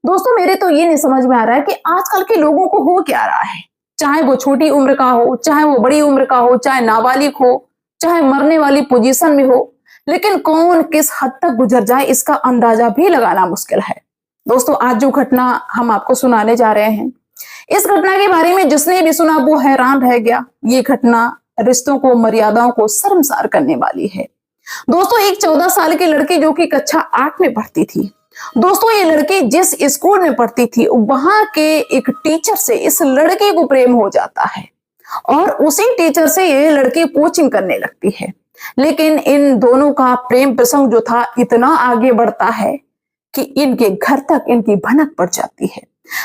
दोस्तों मेरे तो ये नहीं समझ में आ रहा है कि आजकल के लोगों को हो क्या रहा है। चाहे वो छोटी उम्र का हो, चाहे वो बड़ी उम्र का हो, चाहे नाबालिग हो, चाहे मरने वाली पोजीशन में हो, लेकिन कौन किस हद तक गुजर जाए इसका अंदाजा भी लगाना मुश्किल है। दोस्तों आज जो घटना हम आपको सुनाने जा रहे हैं, इस घटना के बारे में जिसने भी सुना वो हैरान रह गया। ये घटना रिश्तों को, मर्यादाओं को शर्मसार करने वाली है। दोस्तों एक 14 साल की लड़की जो कि कक्षा 8 में पढ़ती थी। दोस्तों ये लड़की जिस स्कूल में पढ़ती थी वहां के एक टीचर से इस लड़के को प्रेम हो जाता है और उसी टीचर से ये लड़की कोचिंग करने लगती है। लेकिन इन दोनों का प्रेम प्रसंग जो था इतना आगे बढ़ता है कि इनके घर तक इनकी भनक पड़ जाती है।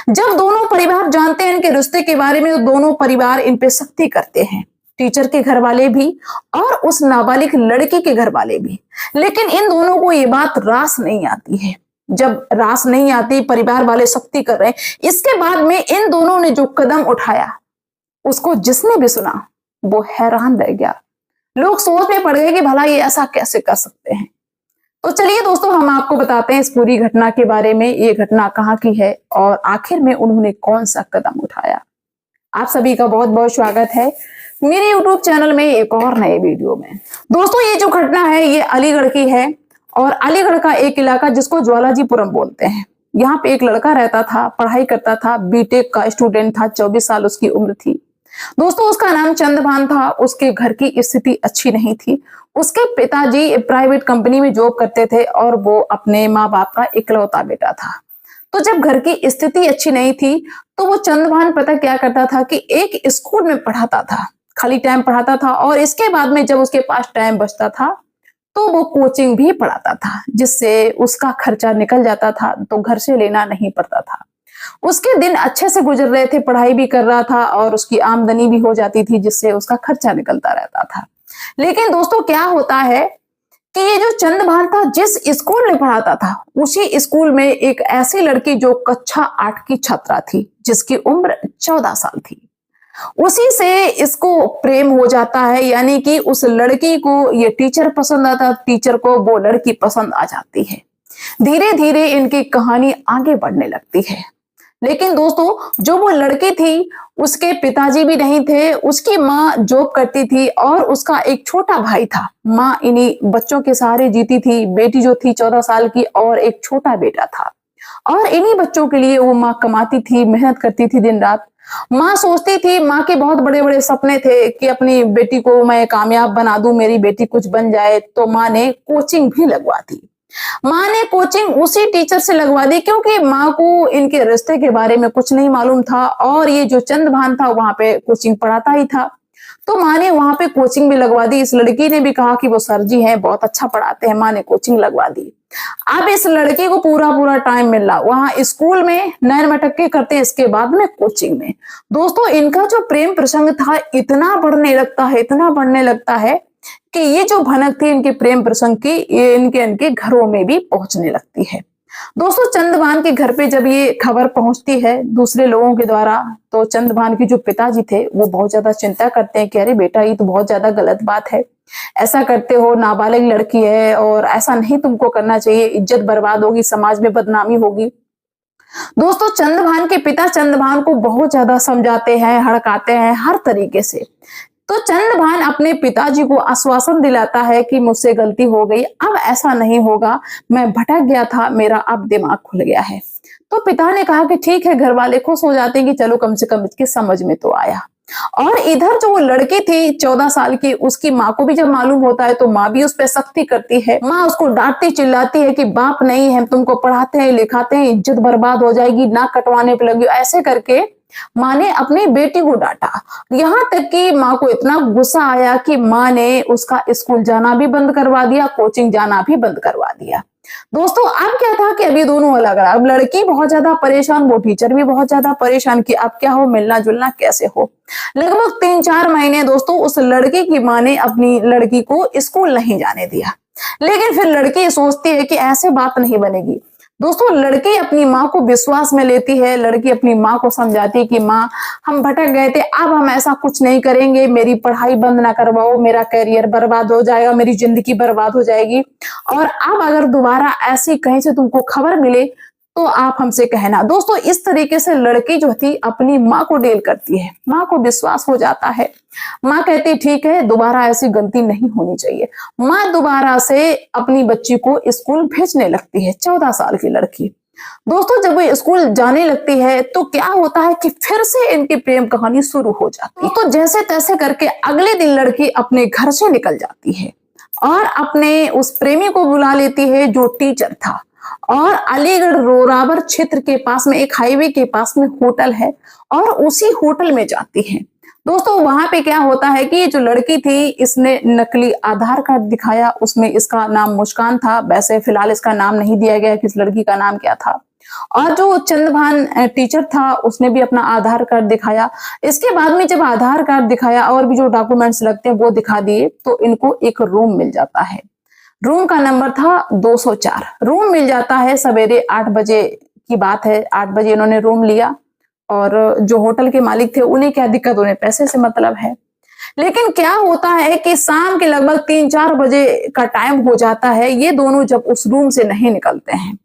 जब दोनों परिवार जानते हैं इनके रिश्ते के बारे में तो दोनों परिवार इन पे सख्ती करते हैं, टीचर के घर वाले भी और उस नाबालिग लड़की के घर वाले भी। लेकिन इन दोनों को ये बात रास नहीं आती है। जब रास नहीं आती, परिवार वाले सख्ती कर रहे हैं, इसके बाद में इन दोनों ने जो कदम उठाया उसको जिसने भी सुना वो हैरान रह गया। लोग सोच में पड़ गए कि भला ये ऐसा कैसे कर सकते हैं। तो चलिए दोस्तों हम आपको बताते हैं इस पूरी घटना के बारे में, ये घटना कहाँ की है और आखिर में उन्होंने कौन सा कदम उठाया। आप सभी का बहुत बहुत स्वागत है मेरे YouTube चैनल में एक और नए वीडियो में। दोस्तों ये जो घटना है ये अलीगढ़ की है और अलीगढ़ का एक इलाका जिसको ज्वालाजीपुरम बोलते हैं। यहाँ पे एक लड़का रहता था, पढ़ाई करता था, बीटेक का स्टूडेंट था, 24 साल उसकी उम्र थी। दोस्तों उसका नाम चंद्रभान था। उसके घर की स्थिति अच्छी नहीं थी। उसके पिताजी प्राइवेट कंपनी में जॉब करते थे और वो अपने माँ बाप का इकलौता बेटा था। तो जब घर की स्थिति अच्छी नहीं थी तो वो चंद्रभान पता क्या करता था कि एक स्कूल में पढ़ाता था, खाली टाइम पढ़ाता था और इसके बाद में जब उसके पास टाइम बचता था तो वो कोचिंग भी पढ़ाता था, जिससे उसका खर्चा निकल जाता था, तो घर से लेना नहीं पड़ता था। उसके दिन अच्छे से गुजर रहे थे, पढ़ाई भी कर रहा था और उसकी आमदनी भी हो जाती थी जिससे उसका खर्चा निकलता रहता था। लेकिन दोस्तों क्या होता है कि ये जो चंद्रभान था जिस स्कूल में पढ़ाता था उसी स्कूल में एक ऐसी लड़की जो कक्षा 8 की छात्रा थी जिसकी उम्र 14 साल थी, उसी से इसको प्रेम हो जाता है। यानी कि उस लड़की को ये टीचर पसंद आता, टीचर को वो लड़की पसंद आ जाती है। धीरे धीरे इनकी कहानी आगे बढ़ने लगती है। लेकिन दोस्तों जो वो लड़की थी उसके पिताजी भी नहीं थे, उसकी माँ जॉब करती थी और उसका एक छोटा भाई था। माँ इन्हीं बच्चों के सहारे जीती थी। बेटी जो थी 14 साल की और एक छोटा बेटा था और इन्हीं बच्चों के लिए वो माँ कमाती थी, मेहनत करती थी दिन रात। माँ सोचती थी, माँ के बहुत बड़े बड़े सपने थे कि अपनी बेटी को मैं कामयाब बना दूं, मेरी बेटी कुछ बन जाए। तो माँ ने कोचिंग भी लगवा दी। माँ ने कोचिंग उसी टीचर से लगवा दी क्योंकि माँ को इनके रिश्ते के बारे में कुछ नहीं मालूम था और ये जो चंद्रभान था वहां पे कोचिंग पढ़ाता ही था। तो माँ ने वहां पे कोचिंग भी लगवा दी। इस लड़की ने भी कहा कि वो सर जी हैं, बहुत अच्छा पढ़ाते हैं। माँ ने कोचिंग लगवा दी। अब इस लड़की को पूरा पूरा टाइम मिल रहा, वहां स्कूल में नैन मटक्के करते हैं, इसके बाद में कोचिंग में। दोस्तों इनका जो प्रेम प्रसंग था इतना बढ़ने लगता है, इतना बढ़ने लगता है कि ये जो भनक थी इनके प्रेम प्रसंग की ये इनके घरों में भी पहुंचने लगती है। दोस्तों चंद्रभान के घर पे जब ये खबर पहुंचती है दूसरे लोगों के द्वारा तो चंद्रभान के जो पिताजी थे वो बहुत ज्यादा चिंता करते हैं कि अरे बेटा ये तो बहुत ज्यादा गलत बात है, ऐसा करते हो, नाबालिग लड़की है और ऐसा नहीं तुमको करना चाहिए, इज्जत बर्बाद होगी, समाज में बदनामी होगी। दोस्तों चंद्रभान के पिता चंद्रभान को बहुत ज्यादा समझाते हैं, हड़काते हैं हर तरीके से। तो चंद्रभान अपने पिताजी को आश्वासन दिलाता है कि मुझसे गलती हो गई, अब ऐसा नहीं होगा, मैं भटक गया था, मेरा अब दिमाग खुल गया है। तो पिता ने कहा कि ठीक है। घर वाले खुश हो जाते हैं कि चलो कम से कम इसके समझ में तो आया। और इधर जो वो लड़की थी 14 साल की, उसकी माँ को भी जब मालूम होता है तो माँ भी उस पर सख्ती करती है। माँ उसको डांटती चिल्लाती है कि बाप नहीं है, तुमको पढ़ाते हैं लिखाते हैं, इज्जत बर्बाद हो जाएगी, नाक कटवाने पे लगी। ऐसे करके माँ ने अपनी बेटी को डांटा। यहाँ तक कि माँ को इतना गुस्सा आया कि माँ ने उसका स्कूल जाना भी बंद करवा दिया, कोचिंग जाना भी बंद करवा दिया। दोस्तों अब क्या था कि अभी दोनों अलग अलग, अब लड़की बहुत ज्यादा परेशान, वो टीचर भी बहुत ज्यादा परेशान कि अब क्या हो, मिलना जुलना कैसे हो। लगभग 3-4 महीने दोस्तों उस लड़की की माँ ने अपनी लड़की को स्कूल नहीं जाने दिया। लेकिन फिर लड़की सोचती है कि ऐसे बात नहीं बनेगी। दोस्तों लड़की अपनी माँ को विश्वास में लेती है, लड़की अपनी माँ को समझाती है कि माँ हम भटक गए थे, अब हम ऐसा कुछ नहीं करेंगे, मेरी पढ़ाई बंद ना करवाओ, मेरा करियर बर्बाद हो जाएगा, मेरी जिंदगी बर्बाद हो जाएगी और अब अगर दोबारा ऐसी कहीं से तुमको खबर मिले तो आप हमसे कहना। दोस्तों इस तरीके से लड़की जो थी अपनी माँ को डील करती है, माँ को विश्वास हो जाता है, माँ कहती ठीक है दोबारा ऐसी गलती नहीं होनी चाहिए। माँ दोबारा से अपनी बच्ची को स्कूल भेजने लगती है, 14 साल की लड़की। दोस्तों जब वो स्कूल जाने लगती है तो क्या होता है कि फिर से इनकी प्रेम कहानी शुरू हो जाती है। तो जैसे तैसे करके अगले दिन लड़की अपने घर से निकल जाती है और अपने उस प्रेमी को बुला लेती है जो टीचर था, और अलीगढ़ रोरावर क्षेत्र के पास में एक हाईवे के पास में होटल है और उसी होटल में जाती है। दोस्तों वहां पे क्या होता है कि जो लड़की थी इसने नकली आधार कार्ड दिखाया, उसमें इसका नाम मुस्कान था, वैसे फिलहाल इसका नाम नहीं दिया गया कि इस लड़की का नाम क्या था। और जो चंद्रभान टीचर था उसने भी अपना आधार कार्ड दिखाया। इसके बाद में जब आधार कार्ड दिखाया और भी जो डॉक्यूमेंट्स लगते हैं वो दिखा दिए तो इनको एक रूम मिल जाता है। रूम का नंबर था 204। रूम मिल जाता है, सवेरे 8 बजे की बात है, 8 बजे इन्होंने रूम लिया। और जो होटल के मालिक थे उन्हें क्या दिक्कत, उन्हें पैसे से मतलब है। लेकिन क्या होता है कि शाम के लगभग 3-4 बजे का टाइम हो जाता है, ये दोनों जब उस रूम से नहीं निकलते हैं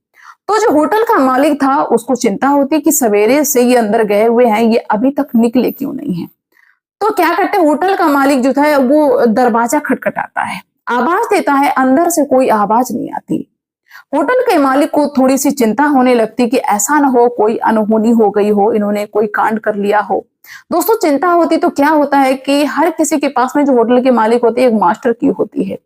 तो जो होटल का मालिक था उसको चिंता होती कि सवेरे से ये अंदर गए हुए हैं, ये अभी तक निकले क्यों नहीं है। तो क्या करते, होटल का मालिक जो था वो दरवाजा खटखटाता है, आवाज देता है, अंदर से कोई आवाज नहीं आती। होटल के मालिक को थोड़ी सी चिंता होने लगती कि ऐसा ना हो कोई अनहोनी हो गई हो, इन्होंने कोई कांड कर लिया हो। दोस्तों चिंता होती तो क्या होता है कि हर किसी के पास में जो होटल के मालिक होते हैं एक मास्टर की होती है।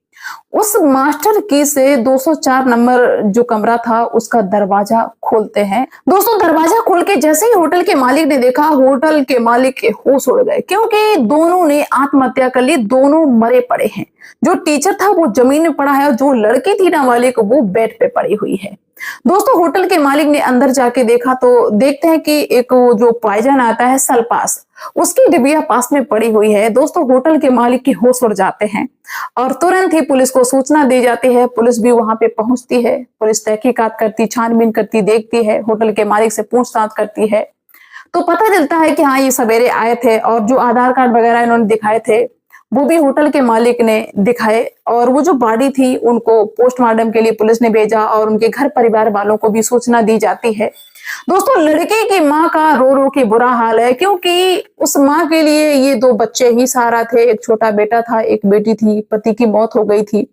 उस मास्टर की से 204 नंबर जो कमरा था उसका दरवाजा खोलते हैं। दोस्तों दरवाजा खोल के जैसे ही होटल के मालिक ने देखा, होटल के मालिक के होश उड़ गए, क्योंकि दोनों ने आत्महत्या कर ली, दोनों मरे पड़े हैं। जो टीचर था वो जमीन में पड़ा है और जो लड़की थी नाबालिग वो बेड पे पड़ी हुई है। दोस्तों होटल के मालिक ने अंदर जाके देखा तो देखते हैं कि एक वो जो पॉइजन आता है सल्पास, उसकी डिबिया पास में पड़ी हुई है। दोस्तों होटल के मालिक की होश उड़ जाते हैं और तुरंत ही पुलिस को सूचना दी जाती है। पुलिस भी वहां पे पहुंचती है, पुलिस तहकीकात करती, छानबीन करती, देखती है, होटल के मालिक से पूछताछ करती है। तो पता चलता है कि हाँ ये सवेरे आए थे और जो आधार कार्ड वगैरह इन्होंने दिखाए थे वो भी होटल के मालिक ने दिखाए, और वो जो बॉडी थी उनको पोस्टमार्टम के लिए पुलिस ने भेजा और उनके घर परिवार वालों को भी सूचना दी जाती है। दोस्तों लड़के की माँ का रो रो के बुरा हाल है, क्योंकि उस माँ के लिए ये 2 बच्चे ही सहारा थे। एक छोटा बेटा था, एक बेटी थी, पति की मौत हो गई थी,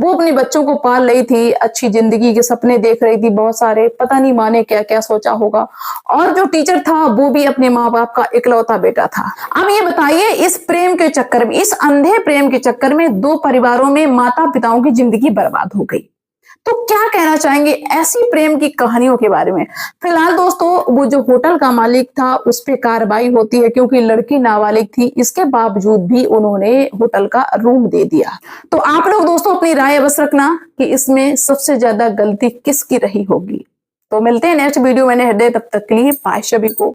वो अपने बच्चों को पाल रही थी, अच्छी जिंदगी के सपने देख रही थी बहुत सारे, पता नहीं माँ ने क्या क्या सोचा होगा। और जो टीचर था वो भी अपने माँ बाप का इकलौता बेटा था। अब ये बताइए इस प्रेम के चक्कर में, इस अंधे प्रेम के चक्कर में 2 परिवारों में माता पिताओं की जिंदगी बर्बाद हो गई। तो क्या कहना चाहेंगे ऐसी प्रेम की कहानियों के बारे में। फिलहाल दोस्तों वो जो होटल का मालिक था उस पर कार्रवाई होती है, क्योंकि लड़की नाबालिग थी, इसके बावजूद भी उन्होंने होटल का रूम दे दिया। तो आप लोग दोस्तों अपनी राय अवश्य रखना कि इसमें सबसे ज्यादा गलती किसकी रही होगी। तो मिलते हैं नेक्स्ट वीडियो में, तब तक के लिए बाय सभी को।